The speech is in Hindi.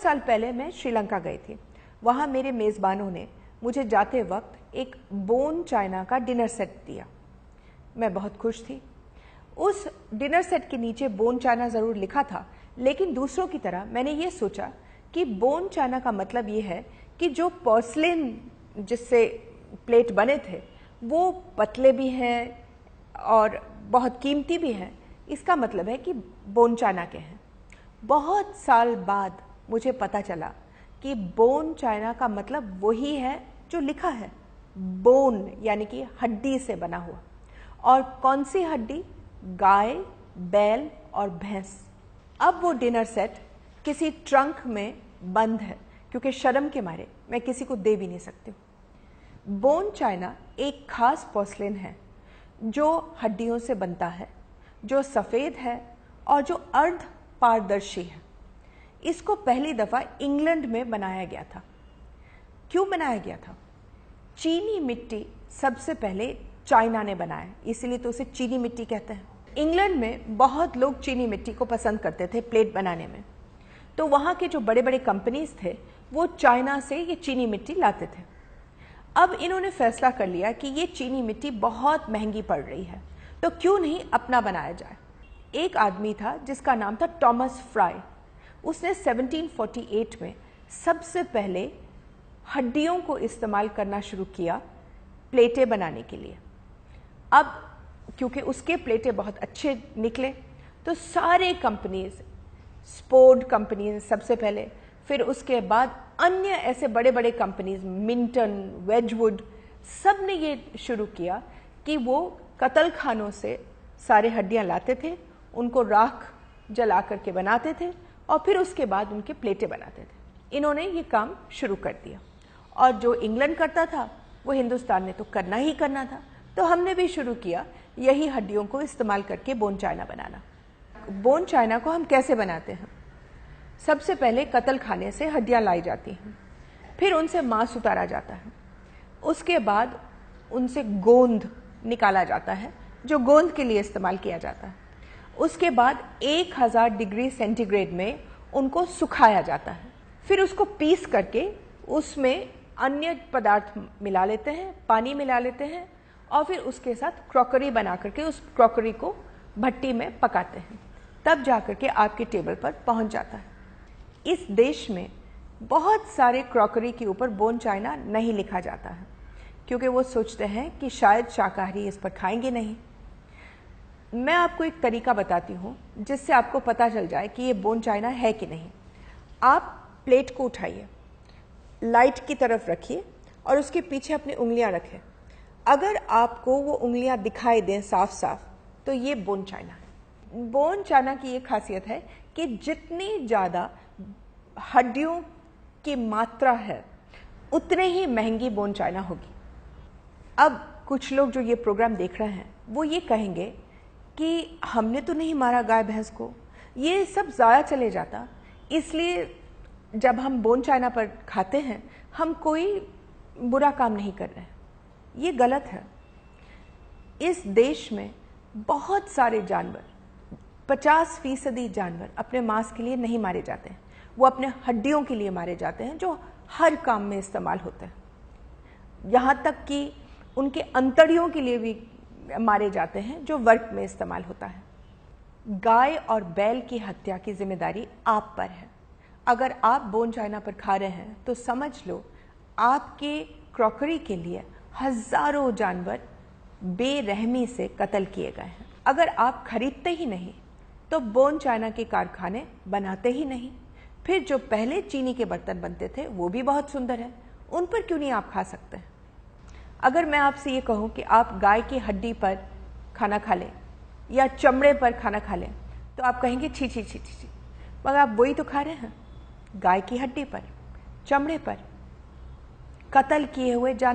साल पहले मैं श्रीलंका गई थी। वहाँ मेरे मेज़बानों ने मुझे जाते वक्त एक बोन चाइना का डिनर सेट दिया। मैं बहुत खुश थी। उस डिनर सेट के नीचे बोन चाइना ज़रूर लिखा था, लेकिन दूसरों की तरह मैंने ये सोचा कि बोन चाइना का मतलब ये है कि जो पोर्सलेन जिससे प्लेट बने थे वो पतले भी हैं और बहुत कीमती भी हैं। इसका मतलब है कि बोन चाइना के हैं। बहुत साल बाद मुझे पता चला कि बोन चाइना का मतलब वही है जो लिखा है, बोन यानी कि हड्डी से बना हुआ। और कौन सी हड्डी? गाय, बैल और भैंस। अब वो डिनर सेट किसी ट्रंक में बंद है, क्योंकि शर्म के मारे मैं किसी को दे भी नहीं सकती हूँ। बोन चाइना एक खास पोर्सलेन है जो हड्डियों से बनता है, जो सफ़ेद है और जो अर्ध पारदर्शी है। इसको पहली दफ़ा इंग्लैंड में बनाया गया था। क्यों बनाया गया था? चीनी मिट्टी सबसे पहले चाइना ने बनाया, इसीलिए तो उसे चीनी मिट्टी कहते हैं। इंग्लैंड में बहुत लोग चीनी मिट्टी को पसंद करते थे प्लेट बनाने में, तो वहाँ के जो बड़े बड़े कंपनीज थे वो चाइना से ये चीनी मिट्टी लाते थे। अब इन्होंने फैसला कर लिया कि ये चीनी मिट्टी बहुत महंगी पड़ रही है, तो क्यों नहीं अपना बनाया जाए। एक आदमी था जिसका नाम था थॉमस फ्राई। उसने 1748 में सबसे पहले हड्डियों को इस्तेमाल करना शुरू किया प्लेटें बनाने के लिए। अब क्योंकि उसके प्लेटें बहुत अच्छे निकले, तो सारे कंपनीज, स्पोर्ड कंपनीज सबसे पहले, फिर उसके बाद अन्य ऐसे बड़े बड़े कंपनीज, मिंटन, वेजवुड, सब ने ये शुरू किया कि वो कत्ल खानों से सारे हड्डियां लाते थे, उनको राख जला करके बनाते थे और फिर उसके बाद उनके प्लेटें बनाते थे। इन्होंने ये काम शुरू कर दिया और जो इंग्लैंड करता था वो हिंदुस्तान ने तो करना ही करना था, तो हमने भी शुरू किया यही हड्डियों को इस्तेमाल करके बोन चाइना बनाना। बोन चाइना को हम कैसे बनाते हैं? सबसे पहले कत्ल खाने से हड्डियां लाई जाती हैं, फिर उनसे मांस उतारा जाता है, उसके बाद उनसे गोंद निकाला जाता है जो गोंद के लिए इस्तेमाल किया जाता है। उसके बाद 1000 डिग्री सेंटीग्रेड में उनको सुखाया जाता है, फिर उसको पीस करके उसमें अन्य पदार्थ मिला लेते हैं, पानी मिला लेते हैं और फिर उसके साथ क्रॉकरी बना करके उस क्रॉकरी को भट्टी में पकाते हैं, तब जाकर के आपके टेबल पर पहुंच जाता है। इस देश में बहुत सारे क्रॉकरी के ऊपर बोन चाइना नहीं लिखा जाता है, क्योंकि वो सोचते हैं कि शायद शाकाहारी इस पर खाएंगे नहीं। मैं आपको एक तरीका बताती हूँ जिससे आपको पता चल जाए कि ये बोन चाइना है कि नहीं। आप प्लेट को उठाइए, लाइट की तरफ रखिए और उसके पीछे अपनी उंगलियां रखें। अगर आपको वो उंगलियां दिखाई दें साफ साफ, तो ये बोन चाइना है। बोन चाइना की ये खासियत है कि जितनी ज़्यादा हड्डियों की मात्रा है उतने ही महंगी बोन चाइना होगी। अब कुछ लोग जो ये प्रोग्राम देख रहे हैं वो ये कहेंगे कि हमने तो नहीं मारा गाय भैंस को, ये सब ज़ाया चले जाता, इसलिए जब हम बोन चाइना पर खाते हैं हम कोई बुरा काम नहीं कर रहे हैं। ये गलत है। इस देश में बहुत सारे जानवर, 50% जानवर अपने मांस के लिए नहीं मारे जाते हैं, वो अपने हड्डियों के लिए मारे जाते हैं जो हर काम में इस्तेमाल होते हैं। यहाँ तक कि उनके अंतड़ियों के लिए भी मारे जाते हैं जो वर्क में इस्तेमाल होता है। गाय और बैल की हत्या की जिम्मेदारी आप पर है। अगर आप बोन चाइना पर खा रहे हैं तो समझ लो आपके क्रॉकरी के लिए हजारों जानवर बेरहमी से कत्ल किए गए हैं। अगर आप खरीदते ही नहीं तो बोन चाइना के कारखाने बनाते ही नहीं। फिर जो पहले चीनी के बर्तन बनते थे वो भी बहुत सुंदर है, उन पर क्यों नहीं आप खा सकते हैं? अगर मैं आपसे ये कहूँ कि आप गाय की हड्डी पर खाना खा लें या चमड़े पर खाना खा लें, तो आप कहेंगे छी छी छी छी छी, मगर आप वही तो खा रहे हैं, गाय की हड्डी पर, चमड़े पर, कत्ल किए हुए जानवर।